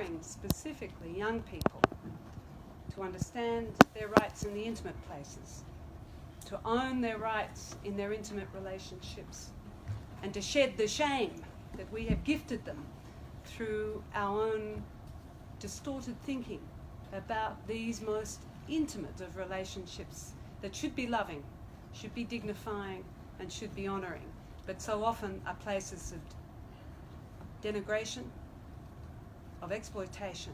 empowering specifically young people to understand their rights in the intimate places, to own their rights in their intimate relationships, and to shed the shame that we have gifted them through our own distorted thinking about these most intimate of relationships that should be loving, should be dignifying, and should be honouring, but so often are places of denigration, of exploitation,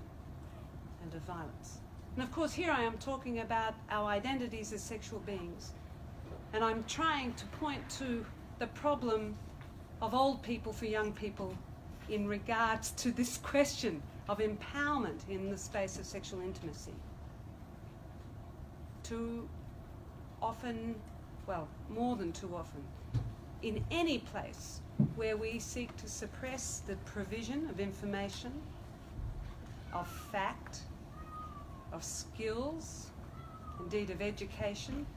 and of violence. And of course, here I am talking about our identities as sexual beings, and I'm trying to point to the problem of old people for young people in regards to this question of empowerment in the space of sexual intimacy. Too often, well, more than too often, in any place where we seek to suppress the provision of information, of fact, of skills, indeed of education,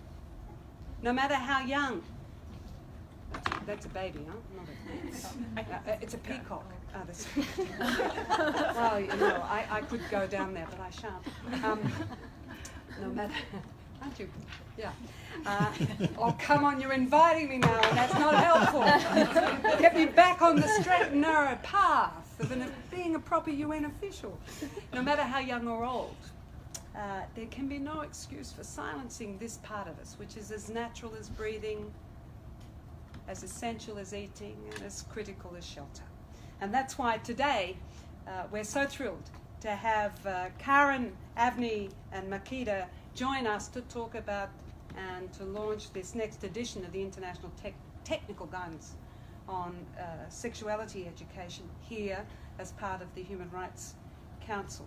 no matter how young. That's a baby, huh? It's a peacock. Well, you know, I could go down there, but I shan't. No matter, aren't you? Yeah. Oh, come on, you're inviting me now, and that's not helpful. Get me back on the straight and narrow path of being a proper UN official. No matter how young or old, there can be no excuse for silencing this part of us, which is as natural as breathing, as essential as eating, and as critical as shelter. And that's why today we're so thrilled to have Karin, Avni, and Makeda join us to talk about and to launch this next edition of the International Technical Guidance on Sexuality Education here as part of the Human Rights Council.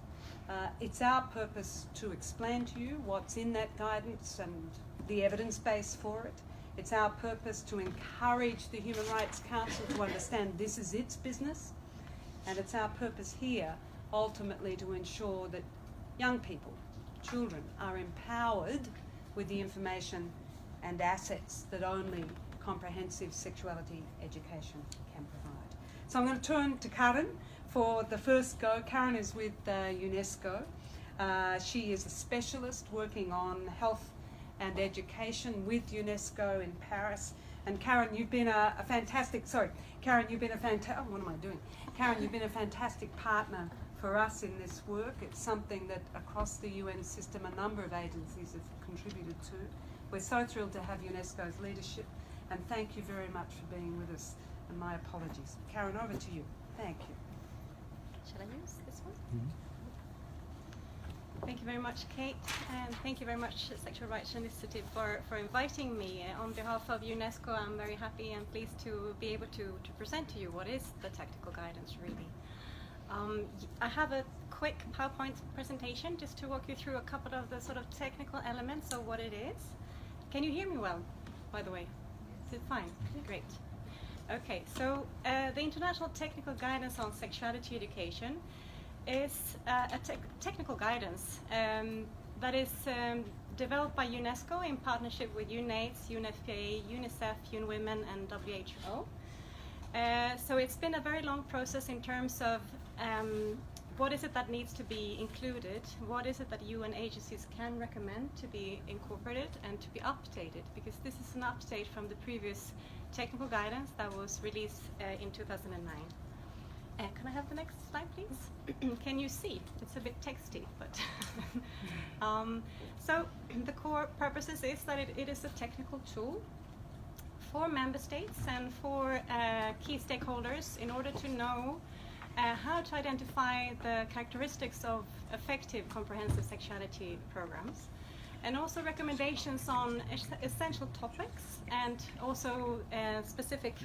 It's our purpose to explain to you what's in that guidance and the evidence base for it. It's our purpose to encourage the Human Rights Council to understand this is its business. And it's our purpose here ultimately to ensure that young people, children, are empowered with the information and assets that only comprehensive sexuality education can provide. So I'm going to turn to Karin for the first go. Karin is with UNESCO. She is a specialist working on health and education with UNESCO in Paris. And Karin, you've been a fantastic partner for us in this work. It's something that across the UN system a number of agencies have contributed to. We're so thrilled to have UNESCO's leadership, and thank you very much for being with us, and my apologies. Karin, over to you. Thank you. Shall I use this one? Mm-hmm. Thank you very much, Kate, and thank you very much, Sexual Rights Initiative, for inviting me. On behalf of UNESCO, I'm very happy and pleased to be able to present to you what is the technical guidance, really. I have a quick PowerPoint presentation just to walk you through a couple of the sort of technical elements of what it is. Can you hear me well, by the way? Is it fine? Great. Okay, so the International Technical Guidance on Sexuality Education is a technical guidance that is developed by UNESCO in partnership with UNAIDS, UNFPA, UNICEF, UNWomen, and WHO. So it's been a very long process in terms of what is it that needs to be included, what is it that UN agencies can recommend to be incorporated and to be updated, because this is an update from the previous technical guidance that was released in 2009. Can I have the next slide, please? Can you see? It's a bit texty, but so the core purposes is that it is a technical tool for member states and for key stakeholders in order to know how to identify the characteristics of effective comprehensive sexuality programs, and also recommendations on essential topics and also specific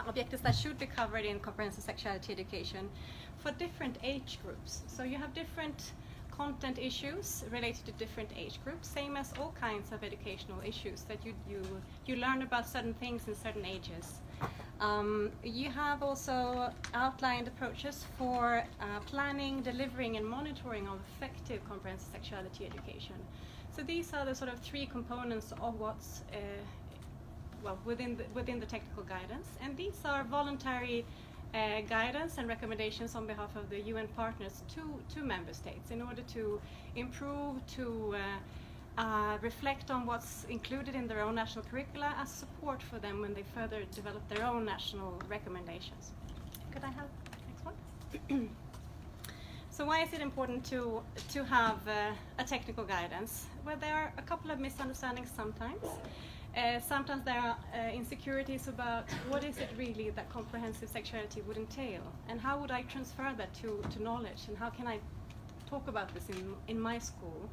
objectives that should be covered in comprehensive sexuality education for different age groups. So you have different content issues related to different age groups, same as all kinds of educational issues that you learn about certain things in certain ages. You have also outlined approaches for planning, delivering, and monitoring of effective comprehensive sexuality education. So these are the sort of three components of what's within the technical guidance, and these are voluntary guidance and recommendations on behalf of the UN partners to member states in order to improve, to reflect on what's included in their own national curricula as support for them when they further develop their own national recommendations. Could I have the next one? So why is it important to have a technical guidance? Well, there are a couple of misunderstandings sometimes. Sometimes there are insecurities about what is it really that comprehensive sexuality would entail, and how would I transfer that to knowledge, and how can I talk about this in my school.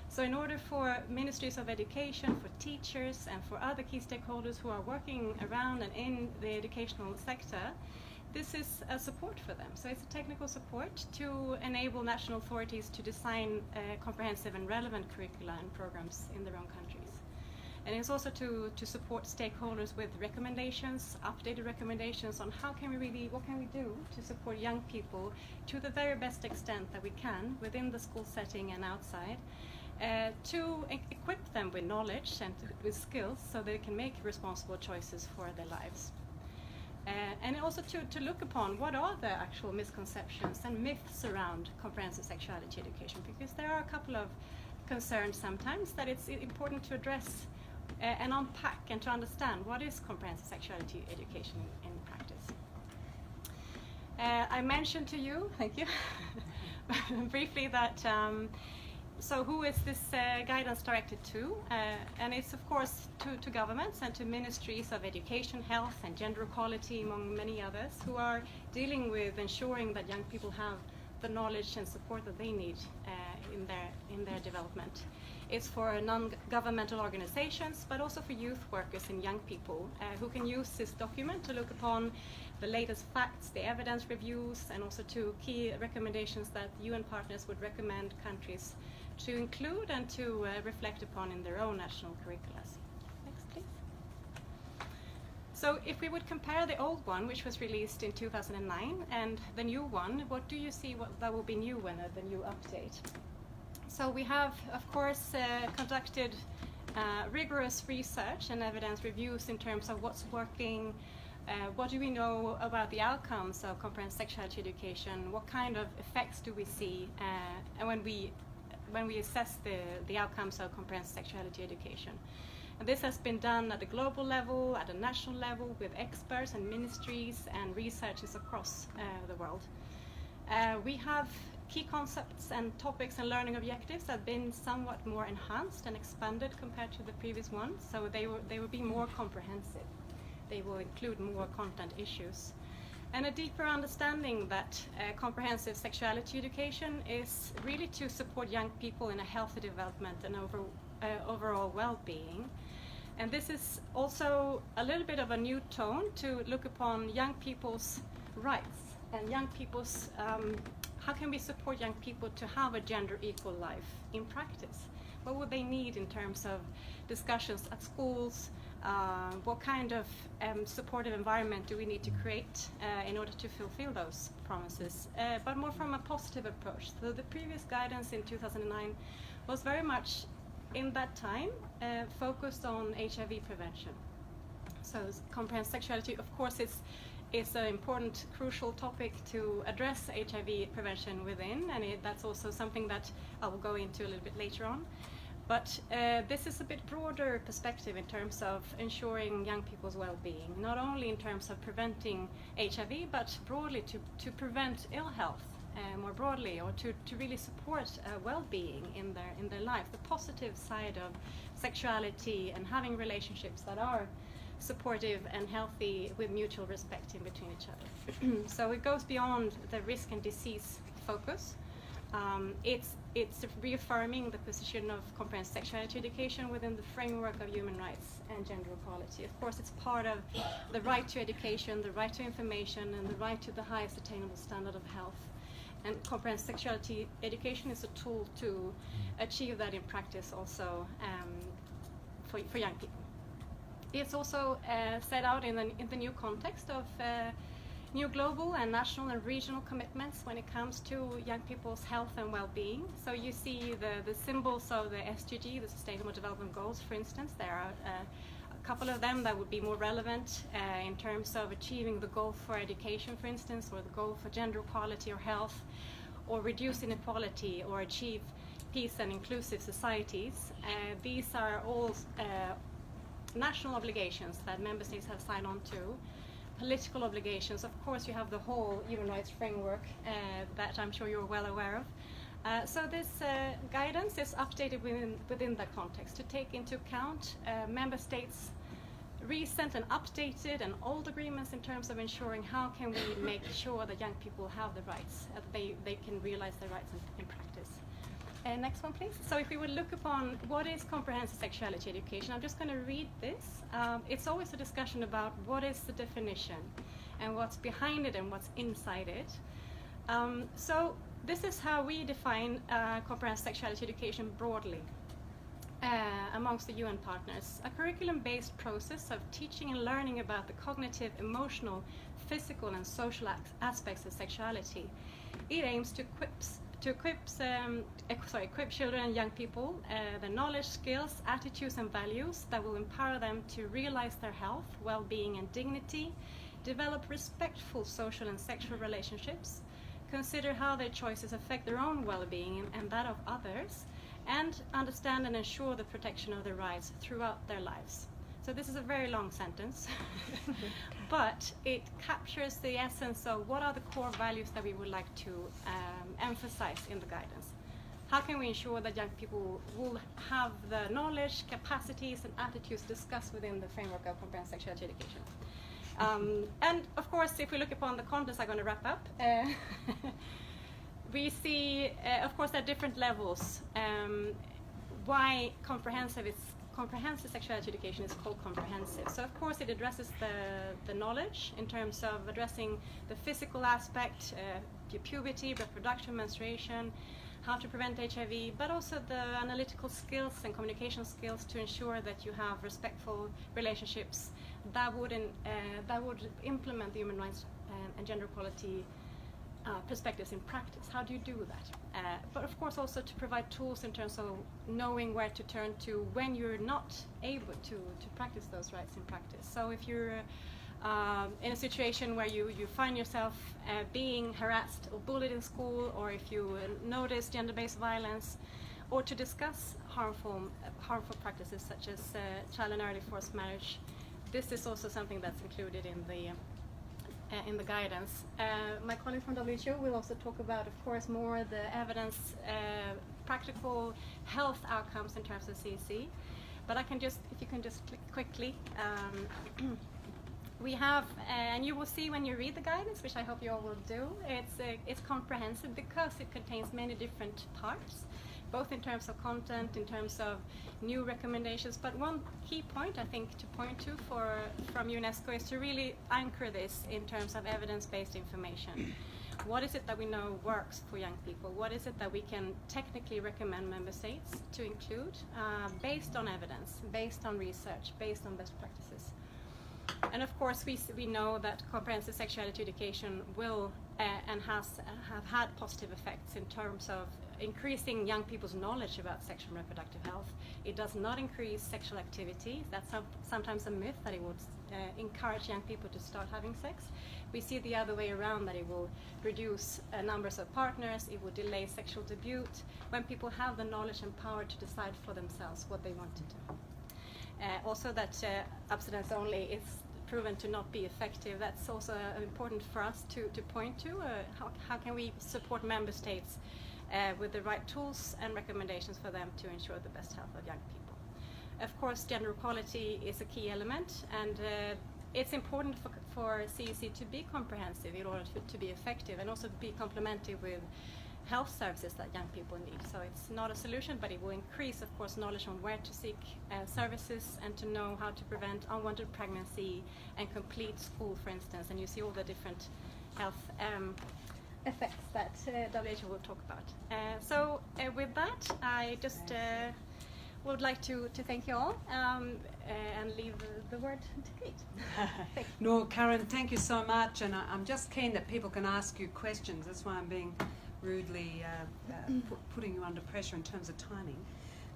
So in order for ministries of education, for teachers, and for other key stakeholders who are working around and in the educational sector, this is a support for them. So it's a technical support to enable national authorities to design comprehensive and relevant curricula and programs in their own countries. And it's also to support stakeholders with recommendations, updated recommendations on what can we do to support young people to the very best extent that we can within the school setting and outside, to equip them with knowledge and with skills so they can make responsible choices for their lives. And also to look upon what are the actual misconceptions and myths around comprehensive sexuality education, because there are a couple of concerns sometimes that it's important to address and unpack and to understand what is comprehensive sexuality education in practice. I mentioned to you, thank you, briefly that so who is this guidance directed to? And it's of course to governments and to ministries of education, health and gender equality, among many others, who are dealing with ensuring that young people have the knowledge and support that they need in their development. It's for non-governmental organizations, but also for youth workers and young people who can use this document to look upon the latest facts, the evidence reviews, and also to key recommendations that UN partners would recommend countries to include and to reflect upon in their own national curricula. Next, please. So if we would compare the old one, which was released in 2009, and the new one, what do you see what that will be new when the new update? So we have, of course, conducted rigorous research and evidence reviews in terms of what's working, what do we know about the outcomes of comprehensive sexuality education, what kind of effects do we see, and when we assess the outcomes of comprehensive sexuality education. And this has been done at the global level, at a national level, with experts and ministries and researchers across the world. We have key concepts and topics and learning objectives that have been somewhat more enhanced and expanded compared to the previous ones, so they will be more comprehensive. They will include more content issues. And a deeper understanding that comprehensive sexuality education is really to support young people in a healthy development and overall well-being. And this is also a little bit of a new tone to look upon young people's rights and young people's, how can we support young people to have a gender equal life in practice? What would they need in terms of discussions at schools? What kind of supportive environment do we need to create in order to fulfill those promises, but more from a positive approach. So the previous guidance in 2009 was very much in that time focused on HIV prevention. So comprehensive sexuality, of course, is an important, crucial topic to address HIV prevention within, and that's also something that I will go into a little bit later on. But this is a bit broader perspective in terms of ensuring young people's well-being, not only in terms of preventing HIV, but broadly to prevent ill health more broadly, or to really support well-being in their life, the positive side of sexuality and having relationships that are supportive and healthy with mutual respect in between each other. So it goes beyond the risk and disease focus. It's reaffirming the position of comprehensive sexuality education within the framework of human rights and gender equality. Of course, it's part of the right to education, the right to information, and the right to the highest attainable standard of health. And comprehensive sexuality education is a tool to achieve that in practice also for young people. It's also set out in the new context of new global and national and regional commitments when it comes to young people's health and well-being. So you see the symbols of the SDG, the Sustainable Development Goals, for instance. There are couple of them that would be more relevant in terms of achieving the goal for education, for instance, or the goal for gender equality or health, or reduce inequality or achieve peace and inclusive societies. These are all national obligations that member states have signed on to. Political obligations, of course, you have the whole human rights framework that I'm sure you're well aware of. So this guidance is updated within that context to take into account member states' recent and updated and old agreements in terms of ensuring how can we make sure that young people have the rights, they can realize their rights in practice. Next one, please. So if we would look upon what is comprehensive sexuality education, I'm just going to read this. It's always a discussion about what is the definition and what's behind it and what's inside it. So this is how we define comprehensive sexuality education broadly amongst the UN partners. A curriculum-based process of teaching and learning about the cognitive, emotional, physical and social aspects of sexuality. It aims to equip children and young people the knowledge, skills, attitudes and values that will empower them to realize their health, well-being and dignity, develop respectful social and sexual relationships, consider how their choices affect their own well-being and that of others, and understand and ensure the protection of their rights throughout their lives. So this is a very long sentence, but it captures the essence of what are the core values that we would like to emphasize in the guidance. How can we ensure that young people will have the knowledge, capacities and attitudes discussed within the framework of comprehensive sexuality education? And of course, if we look upon the contents, I'm going to wrap up. We see, of course, there are different levels. Why comprehensive sexuality education is called comprehensive. So of course it addresses the knowledge in terms of addressing the physical aspect, puberty, reproduction, menstruation, how to prevent HIV, but also the analytical skills and communication skills to ensure that you have respectful relationships that would implement the human rights and gender equality perspectives in practice. How do you do that? But of course also to provide tools in terms of knowing where to turn to when you're not able to practice those rights in practice. So if you're in a situation where you find yourself being harassed or bullied in school, or if you notice gender-based violence, or to discuss harmful practices such as child and early forced marriage, this is also something that's included in the guidance. My colleague from WHO will also talk about, of course, more the evidence, practical health outcomes in terms of CEC. But I can just, if you can just click quickly, we have, and you will see when you read the guidance, which I hope you all will do, it's comprehensive because it contains many different parts, both in terms of content, in terms of new recommendations. But one key point I think to point to from UNESCO is to really anchor this in terms of evidence-based information. What is it that we know works for young people? What is it that we can technically recommend member states to include based on evidence, based on research, based on best practices? And of course we know that comprehensive sexuality education will and have had positive effects in terms of increasing young people's knowledge about sexual and reproductive health. It does not increase sexual activity. That's sometimes a myth that it would encourage young people to start having sex. We see the other way around, that it will reduce numbers of partners, it will delay sexual debut when people have the knowledge and power to decide for themselves what they want to do. Also that abstinence only is proven to not be effective. That's also important for us to point to. How can we support member states with the right tools and recommendations for them to ensure the best health of young people? Of course, gender equality is a key element, and it's important for CEC to be comprehensive in order to be effective, and also to be complementary with health services that young people need. So it's not a solution, but it will increase, of course, knowledge on where to seek services and to know how to prevent unwanted pregnancy and complete school, for instance. And you see all the different health effects that WHO will talk about. So with that, I just would like to thank you all and leave the word to Kate. Thank you. No, Karin, thank you so much. And I'm just keen that people can ask you questions. That's why I'm being rudely putting you under pressure in terms of timing.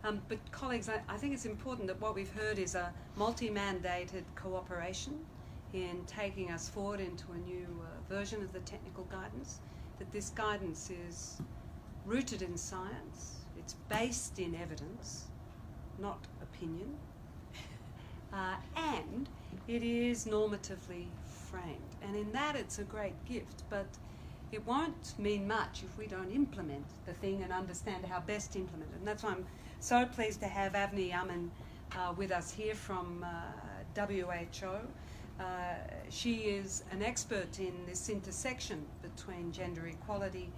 But colleagues, I think it's important that what we've heard is a multi-mandated cooperation in taking us forward into a new version of the technical guidance, that this guidance is rooted in science, it's based in evidence, not opinion, and it is normatively framed. And in that it's a great gift, but it won't mean much if we don't implement the thing and understand how best to implement it. And that's why I'm so pleased to have Avni Amin with us here from WHO. She is an expert in this intersection between gender equality,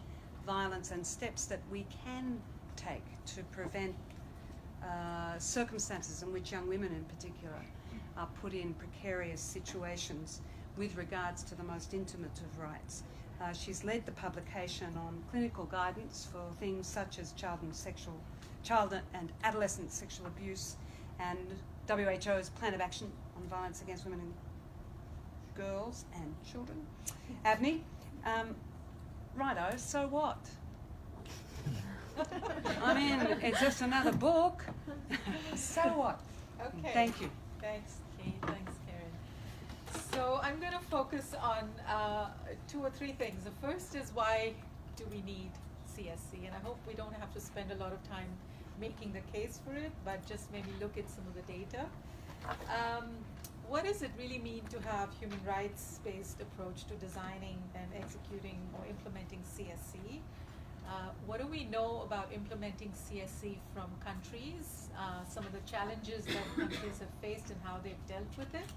violence, and steps that we can take to prevent circumstances in which young women in particular are put in precarious situations with regards to the most intimate of rights. She's led the publication on clinical guidance for things such as child and adolescent sexual abuse, and WHO's plan of action on violence against women and girls and children. Avni, righto, so what? I mean, it's just another book. So what? Okay. Thank you. Thanks, Kate. Thanks, Karin. So I'm going to focus on 2 or 3 things. The first is, why do we need CSC? And I hope we don't have to spend a lot of time making the case for it, but just maybe look at some of the data. What does it really mean to have human rights-based approach to designing and executing or implementing CSC? What do we know about implementing CSC from countries, some of the challenges that countries have faced and how they've dealt with it?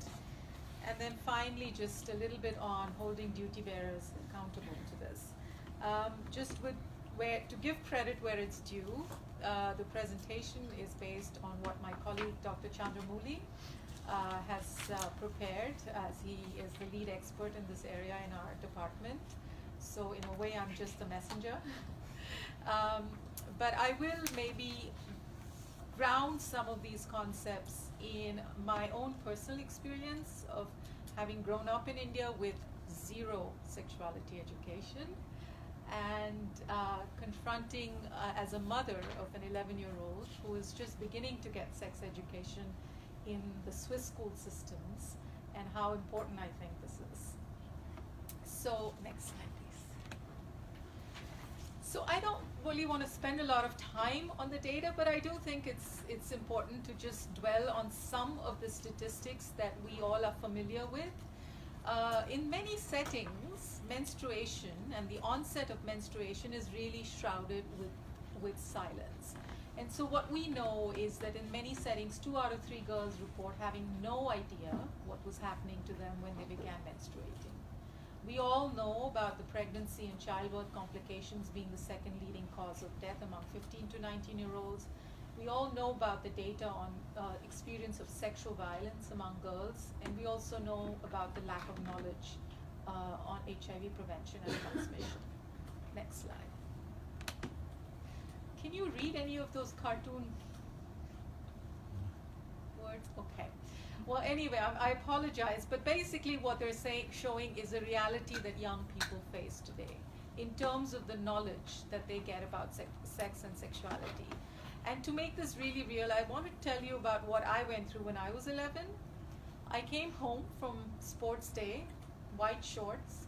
And then finally, just a little bit on holding duty bearers accountable to this. To give credit where it's due, the presentation is based on what my colleague Dr. Chandramouli has prepared, as he is the lead expert in this area in our department. So in a way, I'm just a messenger. But I will maybe ground some of these concepts in my own personal experience of having grown up in India with 0 sexuality education, and confronting as a mother of an 11-year-old who is just beginning to get sex education in the Swiss school systems, and how important I think this is. So next slide, please. So I don't really want to spend a lot of time on the data, but I do think it's important to just dwell on some of the statistics that we all are familiar with. In many settings, menstruation and the onset of menstruation is really shrouded with silence. And so what we know is that in many settings, 2 out of 3 girls report having no idea what was happening to them when they began menstruating. We all know about the pregnancy and childbirth complications being the second leading cause of death among 15 to 19-year-olds. We all know about the data on experience of sexual violence among girls, and we also know about the lack of knowledge on HIV prevention and transmission. Next slide. Can you read any of those cartoon words? Okay. Well, anyway, I apologize, but basically what they're showing is a reality that young people face today in terms of the knowledge that they get about sex and sexuality. And to make this really real, I want to tell you about what I went through when I was 11. I came home from sports day, white shorts,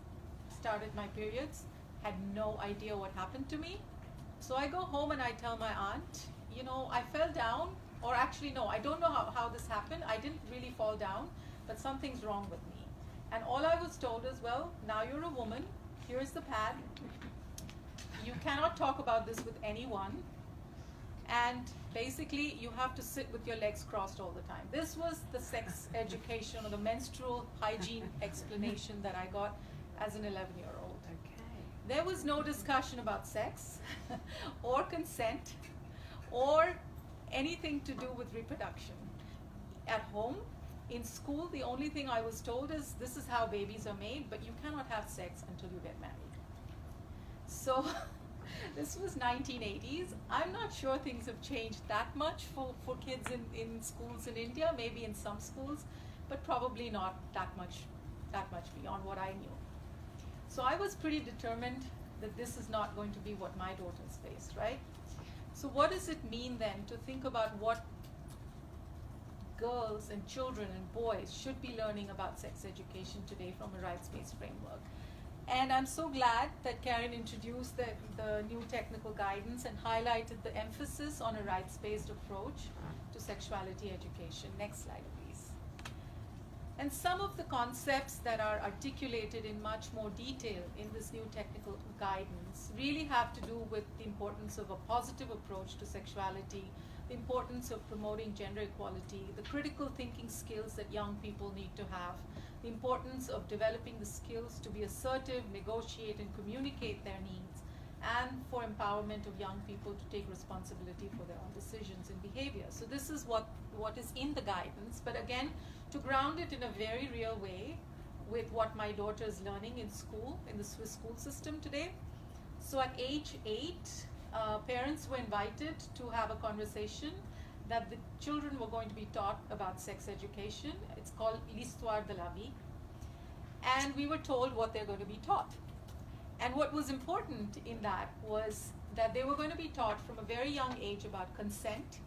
started my periods, had no idea what happened to me. So I go home and I tell my aunt, you know, I fell down, or actually no, I don't know how this happened. I didn't really fall down, but something's wrong with me. And all I was told is, well, now you're a woman, here's the pad. You cannot talk about this with anyone. And basically, you have to sit with your legs crossed all the time. This was the sex education or the menstrual hygiene explanation that I got as an 11-year-old. Okay. There was no discussion about sex or consent or anything to do with reproduction. At home, in school, the only thing I was told is this is how babies are made, but you cannot have sex until you get married. So this was 1980s. I'm not sure things have changed that much for kids in schools in India, maybe in some schools, but probably not that much beyond what I knew. So I was pretty determined that this is not going to be what my daughters face, right? So what does it mean then to think about what girls and children and boys should be learning about sex education today from a rights-based framework? And I'm so glad that Karin introduced the new technical guidance and highlighted the emphasis on a rights-based approach to sexuality education. Next slide, please. And some of the concepts that are articulated in much more detail in this new technical guidance really have to do with the importance of a positive approach to sexuality, the importance of promoting gender equality, the critical thinking skills that young people need to have, the importance of developing the skills to be assertive, negotiate, and communicate their needs, and for empowerment of young people to take responsibility for their own decisions and behavior. So this is what is in the guidance, but again, to ground it in a very real way with what my daughter is learning in school, in the Swiss school system today. So at age 8, parents were invited to have a conversation that the children were going to be taught about sex education. It's called l'histoire de la vie. And we were told what they're going to be taught. And what was important in that was that they were going to be taught from a very young age about consent.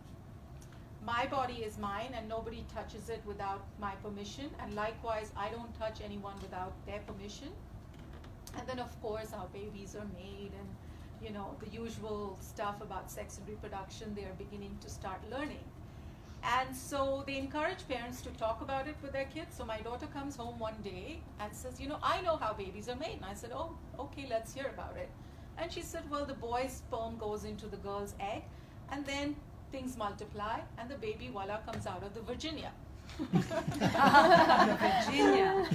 My body is mine and nobody touches it without my permission. And likewise, I don't touch anyone without their permission. And then of course, how babies are made and you know, the usual stuff about sex and reproduction, they are beginning to start learning. And so they encourage parents to talk about it with their kids. So my daughter comes home one day and says, you know, I know how babies are made. And I said, oh, okay, let's hear about it. And she said, well, the boy's sperm goes into the girl's egg, and then things multiply, and the baby, voila, comes out of the Virginia. Virginia.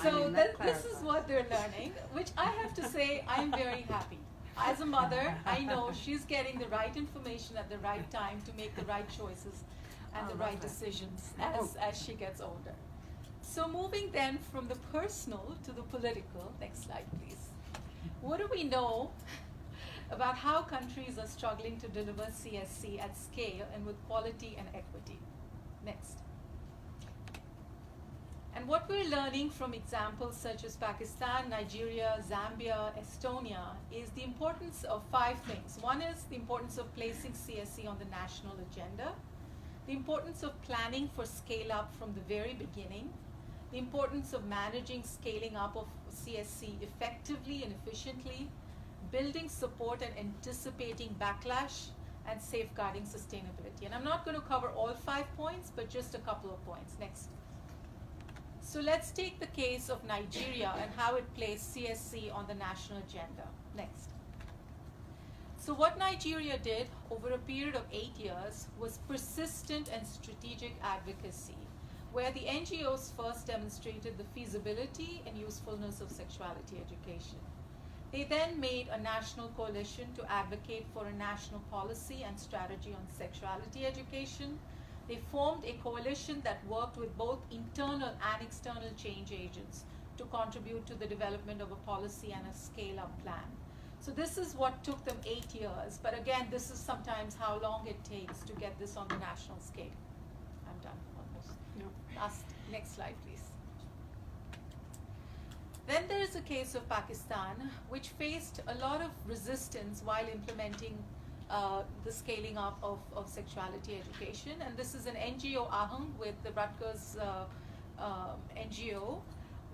So this is what they're learning, which I have to say I'm very happy. As a mother, I know she's getting the right information at the right time to make the right choices and the right decisions as she gets older. So moving then from the personal to the political, next slide please. What do we know about how countries are struggling to deliver CSC at scale and with quality and equity? Next. And what we're learning from examples such as Pakistan, Nigeria, Zambia, Estonia is the importance of 5 things. One is the importance of placing CSC on the national agenda, the importance of planning for scale up from the very beginning, the importance of managing scaling up of CSC effectively and efficiently, building support and anticipating backlash, and safeguarding sustainability. And I'm not going to cover all 5 points, but just a couple of points. Next. So let's take the case of Nigeria and how it placed CSC on the national agenda. Next. So what Nigeria did over a period of 8 years was persistent and strategic advocacy, where the NGOs first demonstrated the feasibility and usefulness of sexuality education. They then made a national coalition to advocate for a national policy and strategy on sexuality education. They formed a coalition that worked with both internal and external change agents to contribute to the development of a policy and a scale-up plan. So this is what took them 8 years, but again, this is sometimes how long it takes to get this on the national scale. I'm done, almost. No. Next slide, please. Then there is a case of Pakistan, which faced a lot of resistance while implementing the scaling up of sexuality education. And this is an NGO, Ahang, with the Rutgers NGO,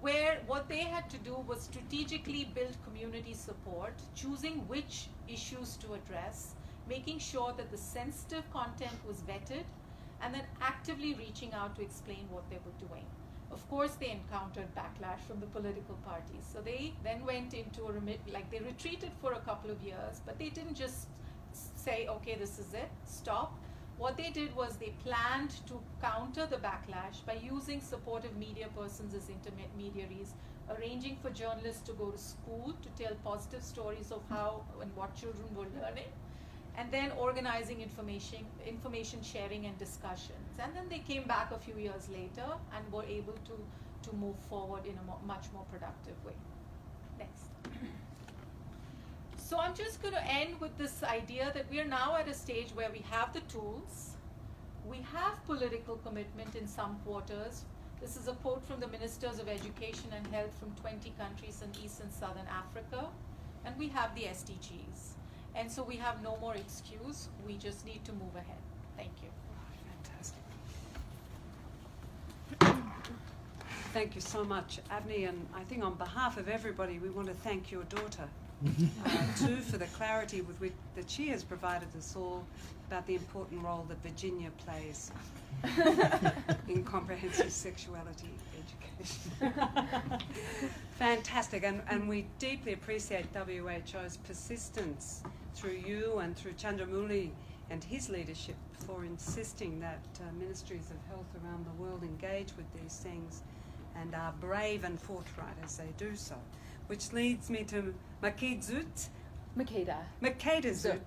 where what they had to do was strategically build community support, choosing which issues to address, making sure that the sensitive content was vetted, and then actively reaching out to explain what they were doing. Of course, they encountered backlash from the political parties. So they then went into they retreated for a couple of years, but they didn't just say, okay, this is it, stop. What they did was they planned to counter the backlash by using supportive media persons as intermediaries, arranging for journalists to go to school to tell positive stories of how and what children were learning, and then organizing information sharing and discussions. And then they came back a few years later and were able to move forward in a much more productive way. Next. So I'm just going to end with this idea that we are now at a stage where we have the tools, we have political commitment in some quarters. This is a quote from the Ministers of Education and Health from 20 countries in East and Southern Africa, and we have the SDGs. And so we have no more excuse. We just need to move ahead. Thank you. Fantastic. Thank you so much, Avni, and I think on behalf of everybody, we want to thank your daughter, too, for the clarity with which that she has provided us all about the important role that Virginia plays in comprehensive sexuality education. Fantastic, and we deeply appreciate WHO's persistence through you and through Chandramuli and his leadership for insisting that ministries of health around the world engage with these things and are brave and forthright as they do so. Which leads me to Makeda. Makeda Zook.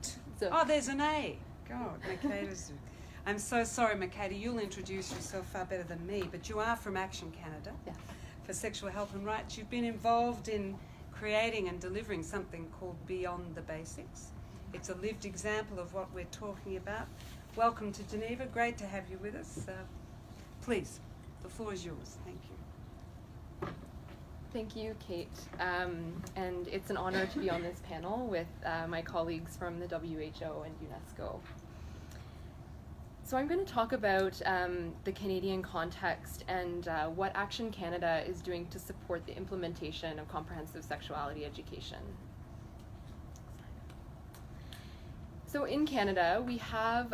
Oh, there's an A. God, Makeda Zook. I'm so sorry, Makeda, you'll introduce yourself far better than me, but you are from Action Canada for Sexual Health and Rights. You've been involved in creating and delivering something called Beyond the Basics. It's a lived example of what we're talking about. Welcome to Geneva. Great to have you with us. Please, the floor is yours. Thank you. Thank you, Kate. And it's an honor to be on this panel with my colleagues from the WHO and UNESCO. So I'm going to talk about the Canadian context and what Action Canada is doing to support the implementation of comprehensive sexuality education. So in Canada, we have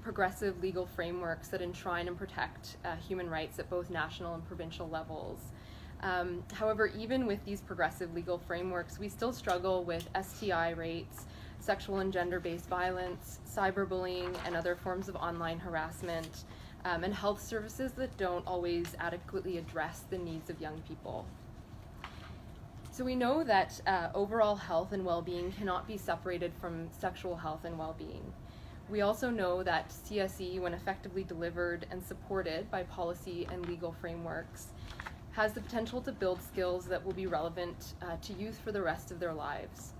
progressive legal frameworks that enshrine and protect human rights at both national and provincial levels. However, even with these progressive legal frameworks, we still struggle with STI rates, sexual and gender-based violence, cyberbullying, and other forms of online harassment, and health services that don't always adequately address the needs of young people. So we know that overall health and well-being cannot be separated from sexual health and well-being. We also know that CSE, when effectively delivered and supported by policy and legal frameworks, has the potential to build skills that will be relevant to youth for the rest of their lives.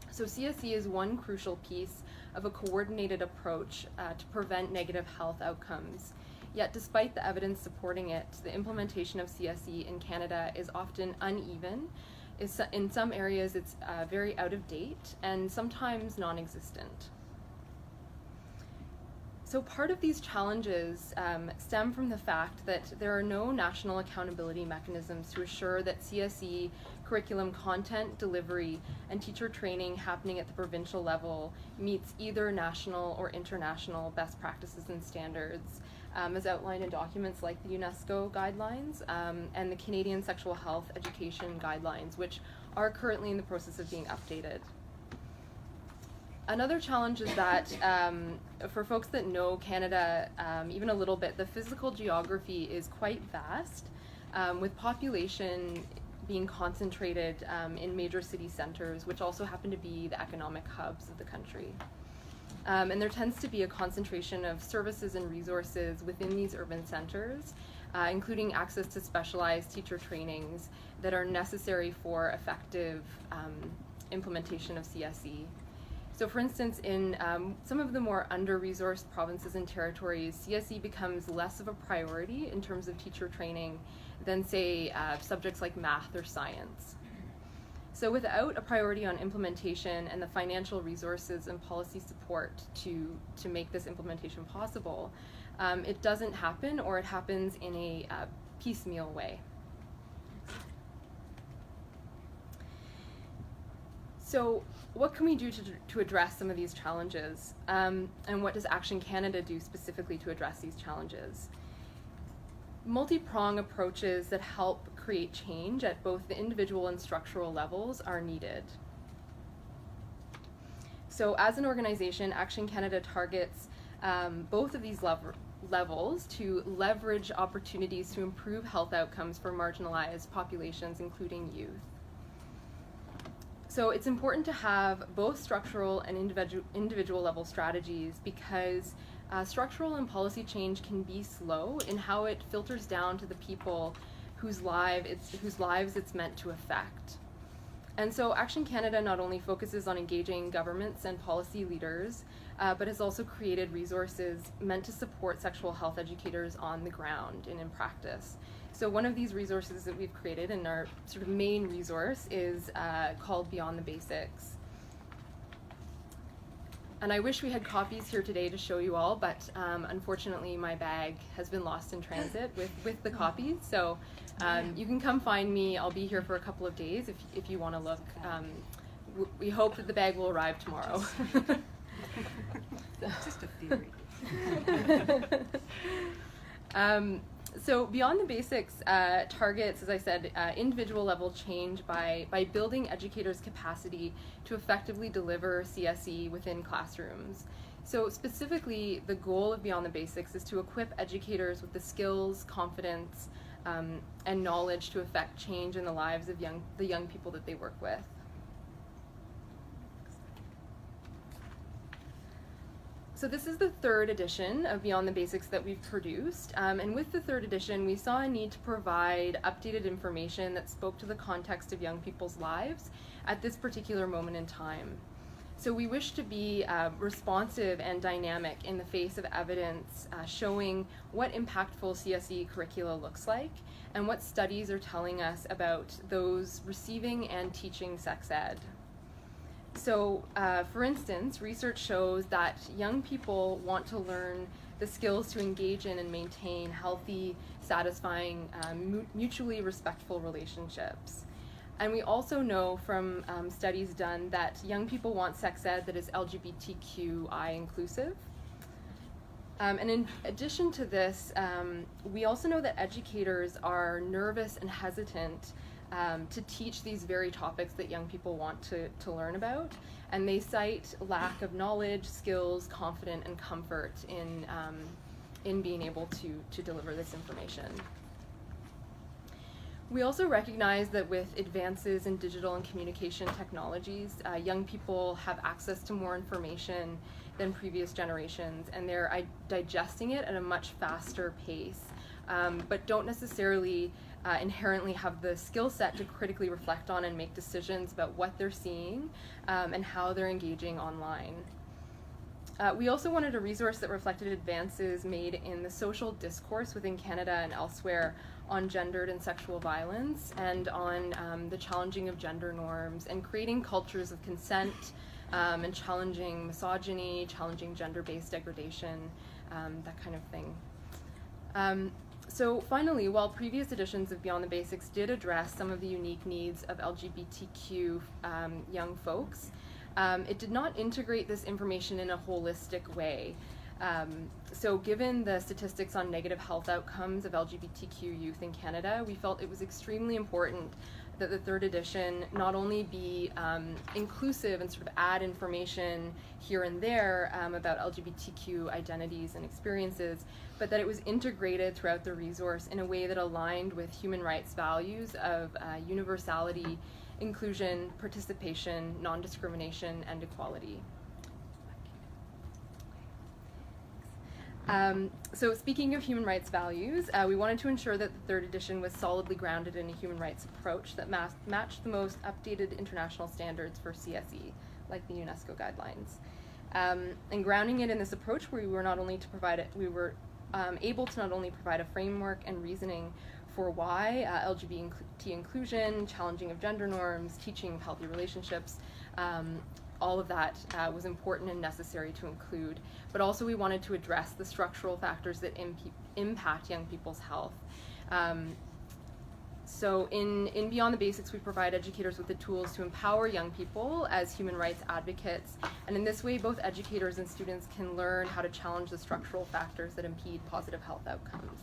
So CSE is one crucial piece of a coordinated approach to prevent negative health outcomes. Yet despite the evidence supporting it, the implementation of CSE in Canada is often uneven. In some areas it's very out of date and sometimes non-existent. So part of these challenges stem from the fact that there are no national accountability mechanisms to assure that CSE curriculum content, delivery, and teacher training happening at the provincial level meets either national or international best practices and standards, as outlined in documents like the UNESCO guidelines and the Canadian Sexual Health Education guidelines, which are currently in the process of being updated. Another challenge is that for folks that know Canada even a little bit, the physical geography is quite vast, with population being concentrated in major city centers, which also happen to be the economic hubs of the country. And there tends to be a concentration of services and resources within these urban centers, including access to specialized teacher trainings that are necessary for effective implementation of CSE. So for instance, in some of the more under-resourced provinces and territories, CSE becomes less of a priority in terms of teacher training than, say, subjects like math or science. So without a priority on implementation and the financial resources and policy support to make this implementation possible, it doesn't happen, or it happens in a piecemeal way. So what can we do to address some of these challenges? And what does Action Canada do specifically to address these challenges? Multi-pronged approaches that help create change at both the individual and structural levels are needed. So as an organization, Action Canada targets both of these levels to leverage opportunities to improve health outcomes for marginalized populations, including youth. So it's important to have both structural and individual level strategies, because structural and policy change can be slow in how it filters down to the people whose lives it's meant to affect. And so Action Canada not only focuses on engaging governments and policy leaders, but has also created resources meant to support sexual health educators on the ground and in practice. So one of these resources that we've created, and our sort of main resource, is called Beyond the Basics. And I wish we had copies here today to show you all, but unfortunately my bag has been lost in transit with the copies. So you can come find me. I'll be here for a couple of days if you want to look. We hope that the bag will arrive tomorrow. Just a theory. So Beyond the Basics targets, as I said, individual level change by building educators' capacity to effectively deliver CSE within classrooms. So specifically, the goal of Beyond the Basics is to equip educators with the skills, confidence, and knowledge to affect change in the lives of the young people that they work with. So this is the third edition of Beyond the Basics that we've produced, and with the third edition we saw a need to provide updated information that spoke to the context of young people's lives at this particular moment in time. So we wish to be responsive and dynamic in the face of evidence showing what impactful CSE curricula looks like and what studies are telling us about those receiving and teaching sex ed. So, for instance, research shows that young people want to learn the skills to engage in and maintain healthy, satisfying, mutually respectful relationships. And we also know from studies done that young people want sex ed that is LGBTQI inclusive. And in addition to this, we also know that educators are nervous and hesitant to teach these very topics that young people want to learn about, and they cite lack of knowledge, skills, confidence, and comfort in being able to deliver this information. We also recognize that with advances in digital and communication technologies, young people have access to more information than previous generations, and they're digesting it at a much faster pace, but don't necessarily inherently have the skill set to critically reflect on and make decisions about what they're seeing and how they're engaging online. We also wanted a resource that reflected advances made in the social discourse within Canada and elsewhere on gendered and sexual violence and on the challenging of gender norms and creating cultures of consent and challenging misogyny, challenging gender-based degradation, that kind of thing. So finally, while previous editions of Beyond the Basics did address some of the unique needs of LGBTQ young folks, it did not integrate this information in a holistic way. So given the statistics on negative health outcomes of LGBTQ youth in Canada, we felt it was extremely important that the third edition not only be inclusive and sort of add information here and there about LGBTQ identities and experiences, but that it was integrated throughout the resource in a way that aligned with human rights values of universality, inclusion, participation, non-discrimination, and equality. So speaking of human rights values, we wanted to ensure that the third edition was solidly grounded in a human rights approach that matched the most updated international standards for CSE, like the UNESCO guidelines. And grounding it in this approach, we were able to not only provide a framework and reasoning for why LGBT inclusion, challenging of gender norms, teaching of healthy relationships, all of that was important and necessary to include, but also we wanted to address the structural factors that impact young people's health. So in Beyond the Basics, we provide educators with the tools to empower young people as human rights advocates, and in this way, both educators and students can learn how to challenge the structural factors that impede positive health outcomes.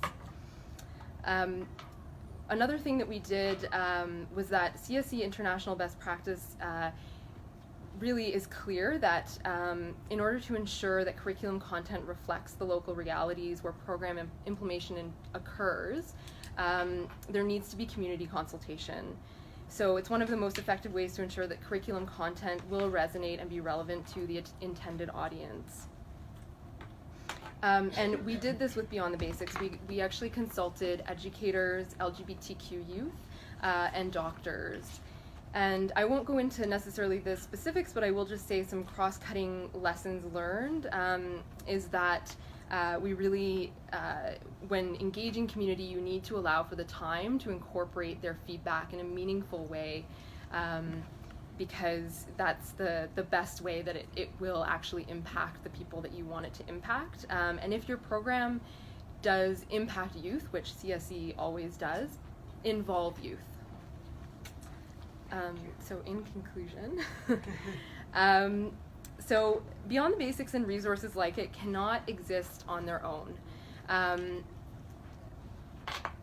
Another thing that we did was that CSE international best practice really is clear that in order to ensure that curriculum content reflects the local realities where program implementation occurs, there needs to be community consultation. So it's one of the most effective ways to ensure that curriculum content will resonate and be relevant to the intended audience. And we did this with Beyond the Basics. We actually consulted educators, LGBTQ youth, and doctors. And I won't go into necessarily the specifics, but I will just say some cross-cutting lessons learned is that we really, when engaging community, you need to allow for the time to incorporate their feedback in a meaningful way. because that's the best way that it will actually impact the people that you want it to impact. And if your program does impact youth, which CSE always does, involve youth. So in conclusion, so Beyond the Basics and resources like it cannot exist on their own.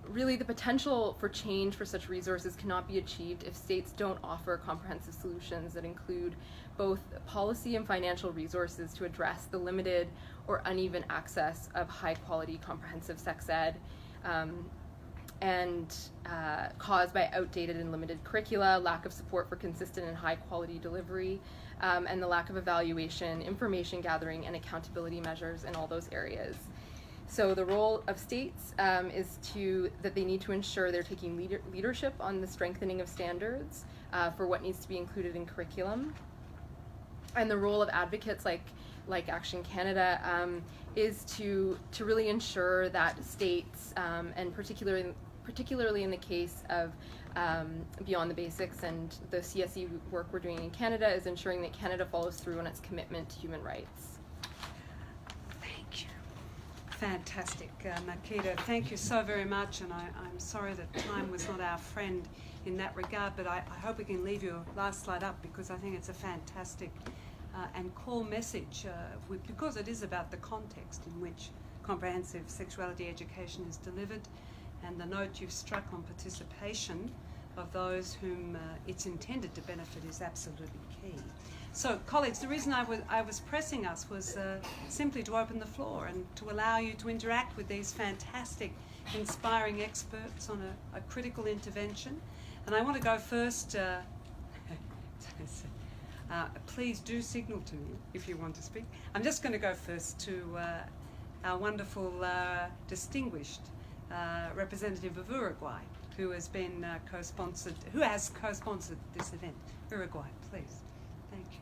Really, the potential for change for such resources cannot be achieved if states don't offer comprehensive solutions that include both policy and financial resources to address the limited or uneven access of high-quality comprehensive sex ed, and caused by outdated and limited curricula, lack of support for consistent and high-quality delivery, and the lack of evaluation, information gathering, and accountability measures in all those areas. So the role of states is that they need to ensure they're taking leadership on the strengthening of standards for what needs to be included in curriculum. And the role of advocates like Action Canada is to really ensure that states, and particularly in the case of Beyond the Basics and the CSE work we're doing in Canada, is ensuring that Canada follows through on its commitment to human rights. Thank you. Fantastic, Makeda. Thank you so very much, and I'm sorry that time was not our friend in that regard, but I hope we can leave your last slide up because I think it's a fantastic and core message, because it is about the context in which comprehensive sexuality education is delivered, and the note you've struck on participation of those whom it's intended to benefit is absolutely key. So, colleagues, the reason I was pressing us was simply to open the floor and to allow you to interact with these fantastic, inspiring experts on a critical intervention. And I want to go first. Please do signal to me if you want to speak. I'm just going to go first to our wonderful, distinguished representative of Uruguay, who has been who has co-sponsored this event. Uruguay, please. Thank you.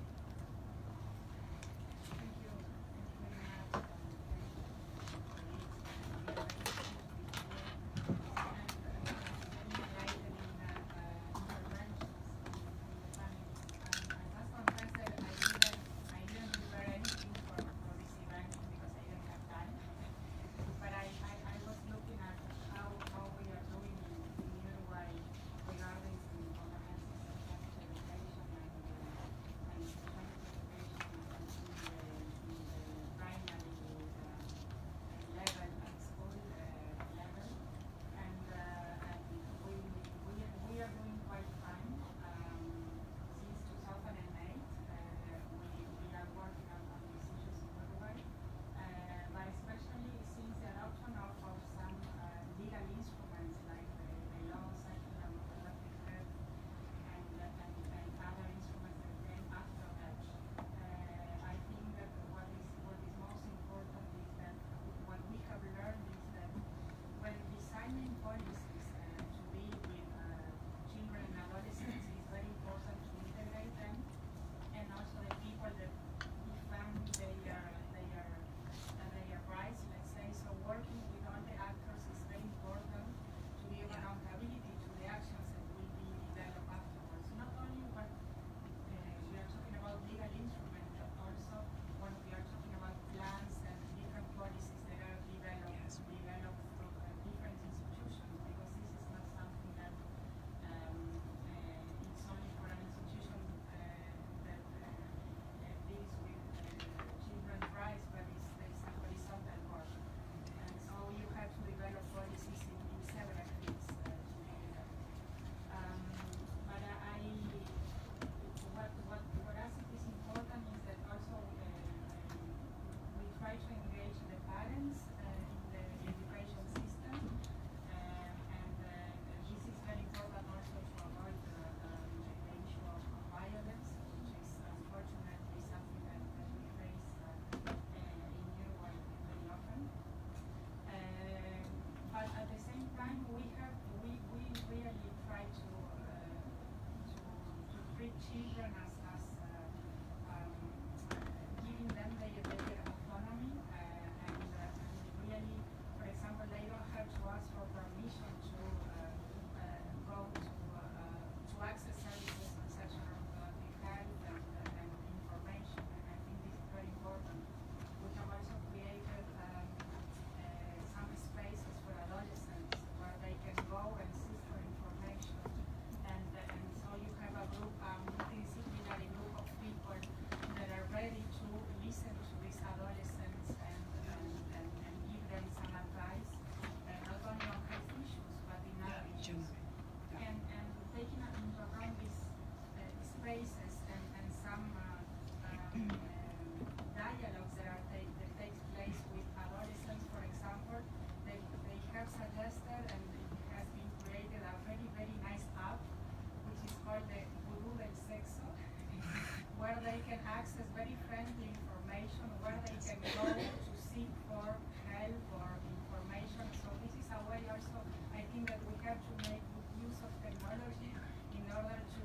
where they can access very friendly information, where they can go to seek for help or information. So this is a way also, I think that we have to make good use of technology in order to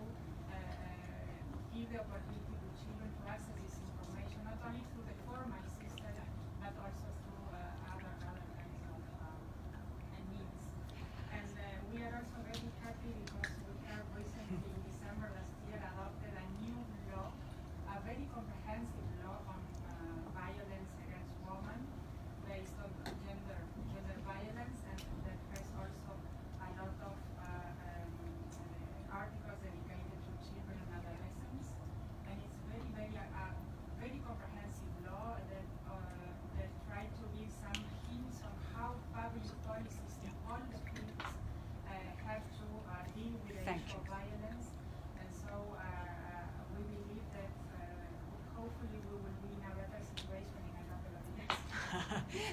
give the opportunity to children to access this information, not only through the formal system, but also through other kinds of means. And we are also very happy because we have recently, in December last year, adopted a new law, a very comprehensive law on violence against women based on gender violence, and that has also a lot of articles dedicated to children and adolescents. And it's very comprehensive law that try to give some hints on how public policies in all the fields have to deal with the Thank issue you. of violence. And so we believe that hopefully we will be in a better situation in a couple of years.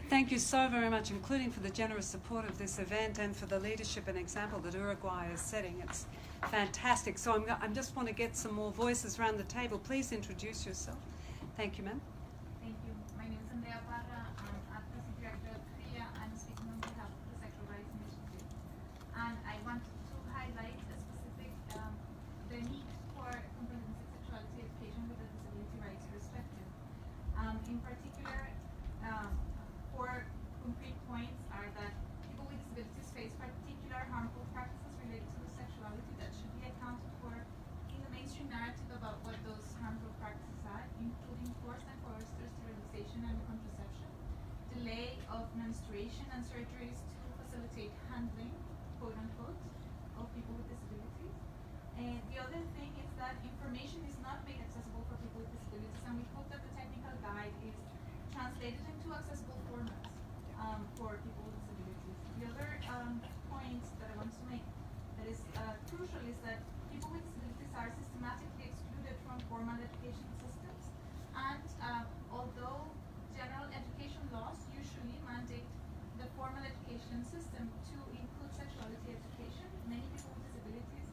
Thank you so very much, including for the generous support of this event and for the leadership and example that Uruguay is setting. It's fantastic. So I just want to get some more voices around the table. Please introduce yourself. Thank you, ma'am. Thank you. My name is Andrea Parra. I'm Advocacy Director at CREA. I'm speaking on behalf of the Sexual Rights Initiative. And I wanted to highlight a specific, the need for comprehensive sexuality education with a disability rights perspective. In particular, four concrete points are that people with disabilities face particular harmful practices related to sexuality that should be accounted for in the mainstream narrative about what those harmful practices are, including forced and coerced sterilization and contraception, delay of menstruation and surgeries to facilitate handling, quote unquote, of people with disabilities. And the other thing is that information is not made accessible for people with disabilities, and we hope that the technical guide is translated into accessible formats for people with disabilities. The other point that I want to make that is crucial is that people with disabilities are systematically excluded from formal education systems, and although general education laws usually mandate the formal education system to include sexuality education, many people with disabilities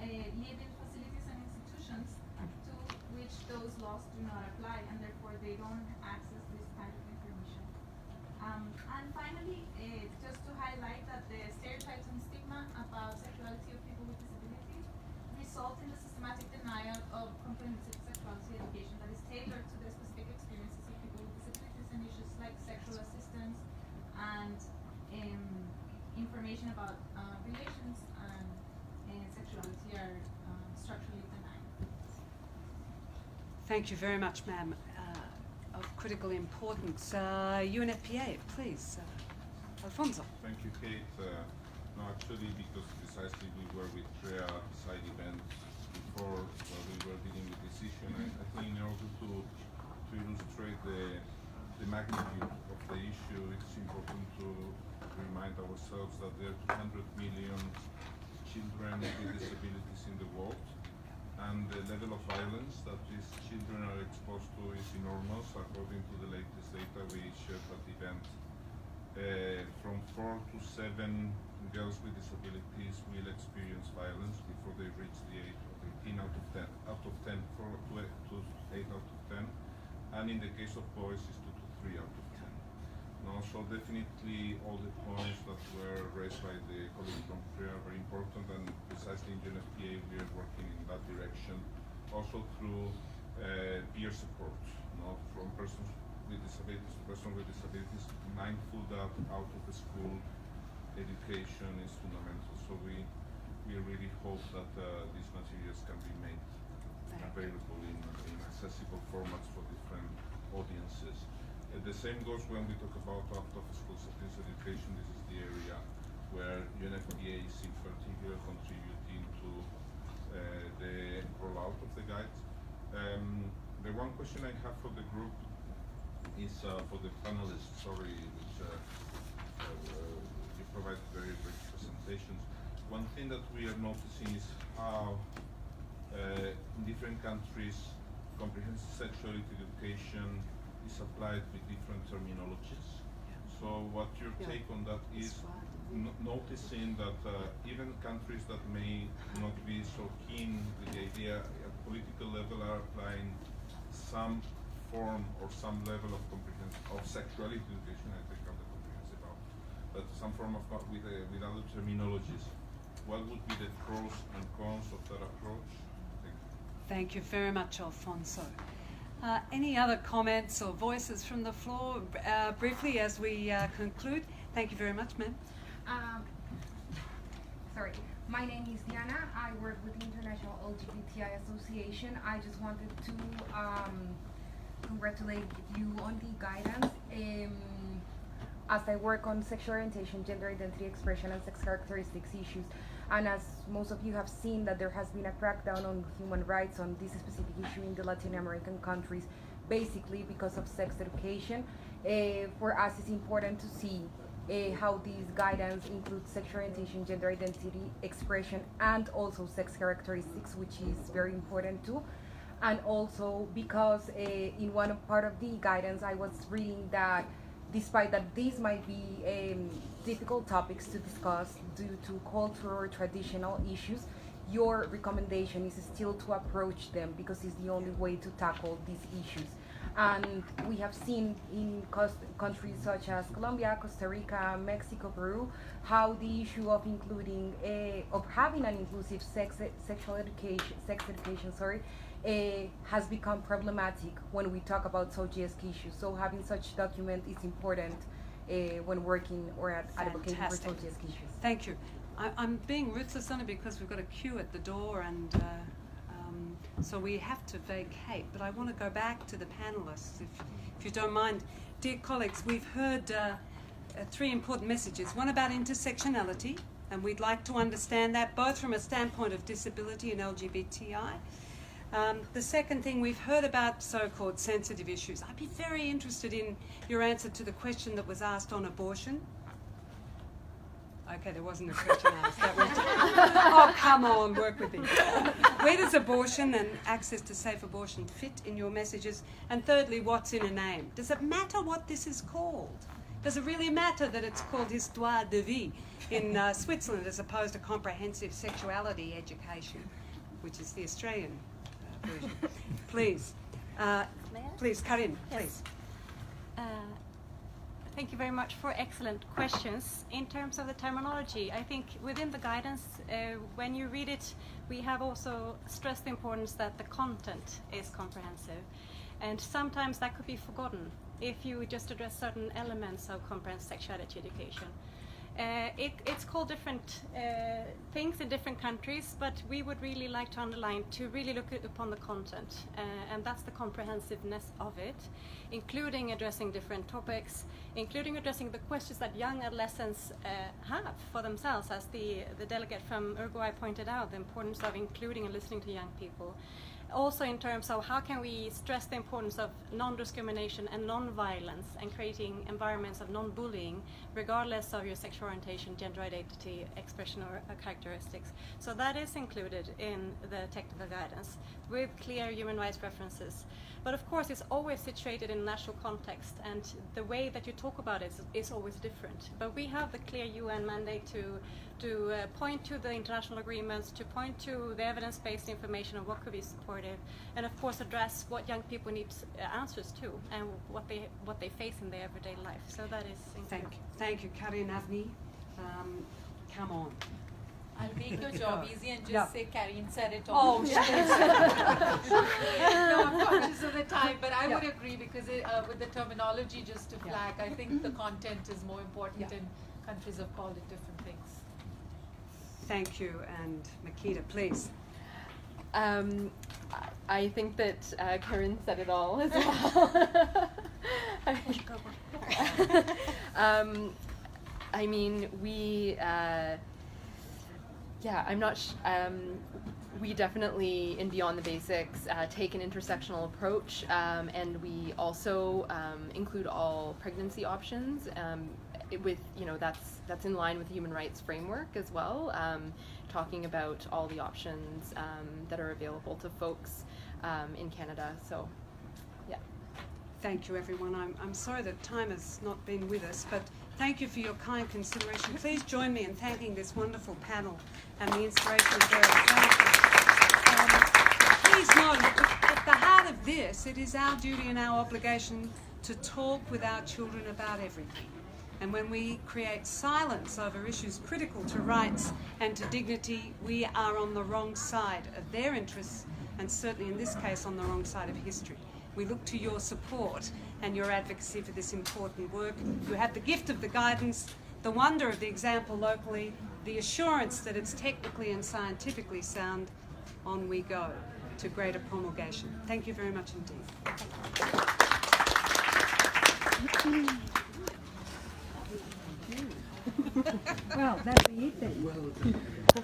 live in facilities and institutions to which those laws do not apply, and therefore they don't access this kind of information. And finally, just to highlight that the stereotypes and stigma about sexuality of people with disabilities result in the systematic denial of comprehensive sexuality education that is tailored to the specific experiences of people with disabilities, and issues like sexual assistance and information about relations and sexuality are structurally denied. Thank you very much, ma'am. Of critical importance. UNFPA, please. Alfonso. Thank you, Kate. No, actually, because precisely we were with CREA side events before we were dealing with this issue, and I think in order to illustrate the magnitude of the issue, it's important to remind ourselves that there are 200 million children with disabilities in the world, and the level of violence that these children are exposed to is enormous. According to the latest data we shared at the event, from 4 to 7 girls with disabilities will experience violence before they reach the age of 18 out of 10, 4 to 8 out of 10, and in the case of boys is 2 to 3 out of 10. No, so definitely all the points that were raised by the colleagues from CREA are very important, and precisely in UNFPA we are working in that direction, also through peer support, from persons with disabilities to persons with disabilities, mindful that out of the school education is fundamental. So we really hope that these materials can be made available in accessible formats for different audiences. The same goes when we talk about out-of-school substance education. This is the area where UNFPA is in particular contributing to the rollout of the guides. The one question I have for the group is for the panelists, which you provide very rich presentations. One thing that we are noticing is how in different countries comprehensive sexuality education is applied with different terminologies. So what's your take on that is noticing that even countries that may not be so keen with the idea at political level are applying some form or some level of sexuality education, I think of the comprehensive out, but some form of with other terminologies. What would be the pros and cons of that approach? Thank you very much, Alfonso. Any other comments or voices from the floor briefly as we conclude? Thank you very much, ma'am. Sorry, my name is Diana. I work with the International LGBTI Association. I just wanted to congratulate you on the guidance. As I work on sexual orientation, gender identity expression, and sex characteristics issues, and as most of you have seen that there has been a crackdown on human rights on this specific issue in the Latin American countries, basically because of sex education, for us it's important to see how these guidance include sexual orientation, gender identity expression, and also sex characteristics, which is very important too. And also because in one part of the guidance I was reading that despite that these might be difficult topics to discuss due to cultural or traditional issues, your recommendation is still to approach them because it's the only way to tackle these issues. And we have seen in countries such as Colombia, Costa Rica, Mexico, Peru, how the issue of including, of having an inclusive sex education, has become problematic when we talk about GSC issues. So having such document is important when working or advocating for GSC issues. Thank you. I'm being ruthless on it because we've got a queue at the door and so we have to vacate, but I want to go back to the panelists, if you don't mind. Dear colleagues, we've heard three important messages. One about intersectionality, and we'd like to understand that both from a standpoint of disability and LGBTI. The second thing, we've heard about so-called sensitive issues. I'd be very interested in your answer to the question that was asked on abortion. Okay, there wasn't a question asked. That was, oh, come on, work with me. Where does abortion and access to safe abortion fit in your messages? And thirdly, what's in a name? Does it matter what this is called? Does it really matter that it's called Histoire de Vie in Switzerland as opposed to Comprehensive Sexuality Education, which is the Australian version? Please. Please, Karin, please. Thank you very much for excellent questions. In terms of the terminology, I think within the guidance, when you read it, we have also stressed the importance that the content is comprehensive. And sometimes that could be forgotten if you just address certain elements of comprehensive sexuality education. It's called different things in different countries, but we would really like to underline to really look upon the content, and that's the comprehensiveness of it, including addressing different topics, including addressing the questions that young adolescents have for themselves, as the delegate from Uruguay pointed out, the importance of including and listening to young people. Also in terms of how can we stress the importance of non-discrimination and non-violence and creating environments of non-bullying regardless of your sexual orientation, gender identity, expression or characteristics. So that is included in the technical guidance with clear human rights references. But of course it's always situated in a national context and the way that you talk about it is always different. But we have the clear UN mandate to point to the international agreements, to point to the evidence-based information of what could be supportive, and of course address what young people need answers to and what they face in their everyday life. So that is included. Thank you, Karin. Avni, come on. I'll make your job easy and just say Karin said it all. Oh, No, I'm conscious of the time, but I would agree because with the terminology, just to flag, I think the content is more important and countries have called it different things. Thank you, and Makeda, please. I think that Karin said it all as well. I mean, I'm not. We definitely, in Beyond the Basics, take an intersectional approach, and we also include all pregnancy options. With that's in line with the human rights framework as well, talking about all the options that are available to folks in Canada. So, yeah. Thank you, everyone. I'm sorry that time has not been with us, but thank you for your kind consideration. Please join me in thanking this wonderful panel and the inspirational girls. Thank you. Please know that at the heart of this, it is our duty and our obligation to talk with our children about everything. And when we create silence over issues critical to rights and to dignity, we are on the wrong side of their interests, and certainly in this case on the wrong side of history. We look to your support and your advocacy for this important work. You have the gift of the guidance, the wonder of the example locally, the assurance that it's technically and scientifically sound. On we go to greater promulgation. Thank you very much indeed. Well, that's the evening.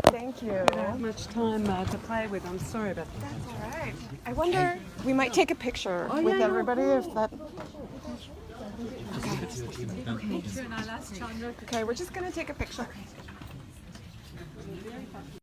Thank you. I don't have much time to play with. I'm sorry about that. That's all right. I wonder, we might take a picture with everybody if that. Okay, we're just going to take a picture.